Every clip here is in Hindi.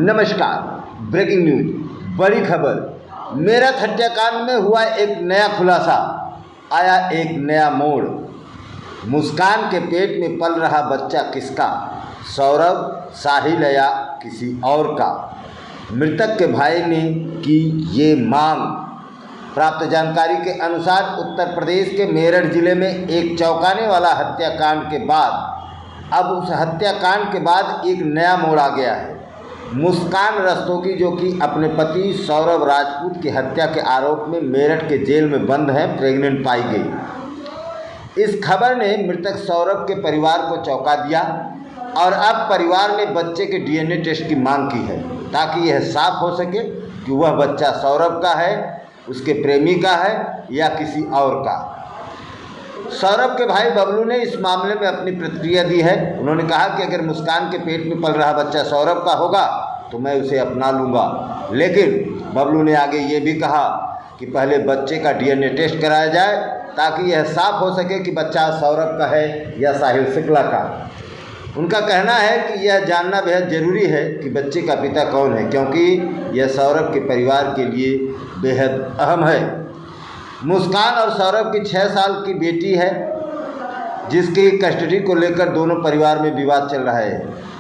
नमस्कार। ब्रेकिंग न्यूज, बड़ी खबर। मेरठ हत्याकांड में हुआ एक नया खुलासा, आया एक नया मोड़। मुस्कान के पेट में पल रहा बच्चा किसका? सौरभ, साहिल या किसी और का? मृतक के भाई ने की ये मांग। प्राप्त जानकारी के अनुसार उत्तर प्रदेश के मेरठ जिले में एक चौंकाने वाला हत्याकांड के बाद अब उस हत्याकांड के बाद एक नया मोड़ आ गया है। मुस्कान रस्तोगी, जो कि अपने पति सौरभ राजपूत की हत्या के आरोप में मेरठ के जेल में बंद हैं, प्रेग्नेंट पाई गई। इस खबर ने मृतक सौरभ के परिवार को चौंका दिया और अब परिवार ने बच्चे के डीएनए टेस्ट की मांग की है, ताकि यह साफ हो सके कि वह बच्चा सौरभ का है, उसके प्रेमी का है या किसी और का। सौरभ के भाई बबलू ने इस मामले में अपनी प्रतिक्रिया दी है। उन्होंने कहा कि अगर मुस्कान के पेट में पल रहा बच्चा सौरभ का होगा तो मैं उसे अपना लूँगा, लेकिन बबलू ने आगे ये भी कहा कि पहले बच्चे का डीएनए टेस्ट कराया जाए, ताकि यह साफ हो सके कि बच्चा सौरभ का है या साहिल शुक्ला का। उनका कहना है कि यह जानना बेहद ज़रूरी है कि बच्चे का पिता कौन है, क्योंकि यह सौरभ के परिवार के लिए बेहद अहम है। मुस्कान और सौरभ की 6 साल की बेटी है, जिसकी कस्टडी को लेकर दोनों परिवार में विवाद चल रहा है।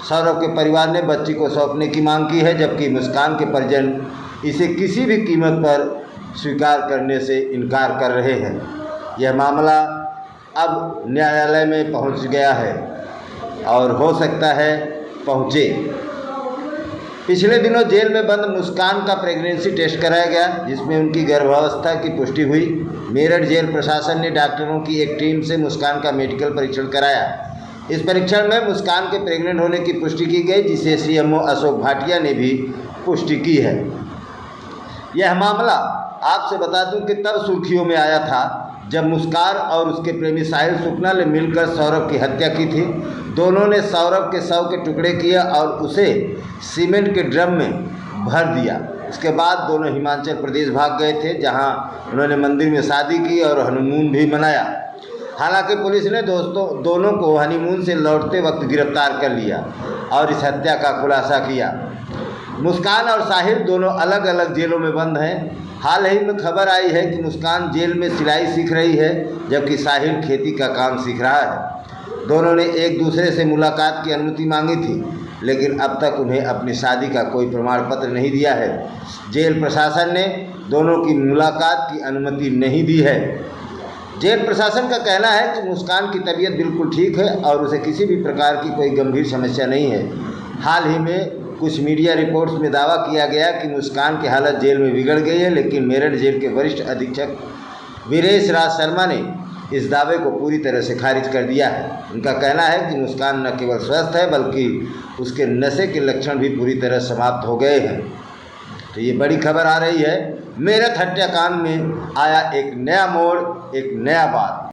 सौरभ के परिवार ने बच्ची को सौंपने की मांग की है, जबकि मुस्कान के परिजन इसे किसी भी कीमत पर स्वीकार करने से इनकार कर रहे हैं। यह मामला अब न्यायालय में पहुंच गया है और हो सकता है पहुंचे। पिछले दिनों जेल में बंद मुस्कान का प्रेगनेंसी टेस्ट कराया गया, जिसमें उनकी गर्भावस्था की पुष्टि हुई। मेरठ जेल प्रशासन ने डॉक्टरों की एक टीम से मुस्कान का मेडिकल परीक्षण कराया। इस परीक्षण में मुस्कान के प्रेग्नेंट होने की पुष्टि की गई, जिसे सीएमओ अशोक भाटिया ने भी पुष्टि की है। यह मामला आपसे बता दूं कि तब सुर्खियों में आया था जब मुस्कान और उसके प्रेमी साहिल शुक्ला ने मिलकर सौरभ की हत्या की थी। दोनों ने सौरभ के शव के टुकड़े किए और उसे सीमेंट के ड्रम में भर दिया। इसके बाद दोनों हिमाचल प्रदेश भाग गए थे, जहां उन्होंने मंदिर में शादी की और हनीमून भी मनाया। हालांकि पुलिस ने दोनों को हनीमून से लौटते वक्त गिरफ्तार कर लिया और इस हत्या का खुलासा किया। मुस्कान और साहिल दोनों अलग अलग जेलों में बंद हैं। हाल ही में खबर आई है कि मुस्कान जेल में सिलाई सीख रही है, जबकि साहिल खेती का काम सीख रहा है। दोनों ने एक दूसरे से मुलाकात की अनुमति मांगी थी, लेकिन अब तक उन्हें अपनी शादी का कोई प्रमाण पत्र नहीं दिया है। जेल प्रशासन ने दोनों की मुलाकात की अनुमति नहीं दी है। जेल प्रशासन का कहना है कि मुस्कान की तबीयत बिल्कुल ठीक है और उसे किसी भी प्रकार की कोई गंभीर समस्या नहीं है। हाल ही में कुछ मीडिया रिपोर्ट्स में दावा किया गया कि मुस्कान की हालत जेल में बिगड़ गई है, लेकिन मेरठ जेल के वरिष्ठ अधीक्षक वीरेश राज शर्मा ने इस दावे को पूरी तरह से खारिज कर दिया है। उनका कहना है कि मुस्कान न केवल स्वस्थ है, बल्कि उसके नशे के लक्षण भी पूरी तरह समाप्त हो गए हैं। तो ये बड़ी खबर आ रही है। मेरठ हत्याकांड में आया एक नया मोड़, एक नया बात।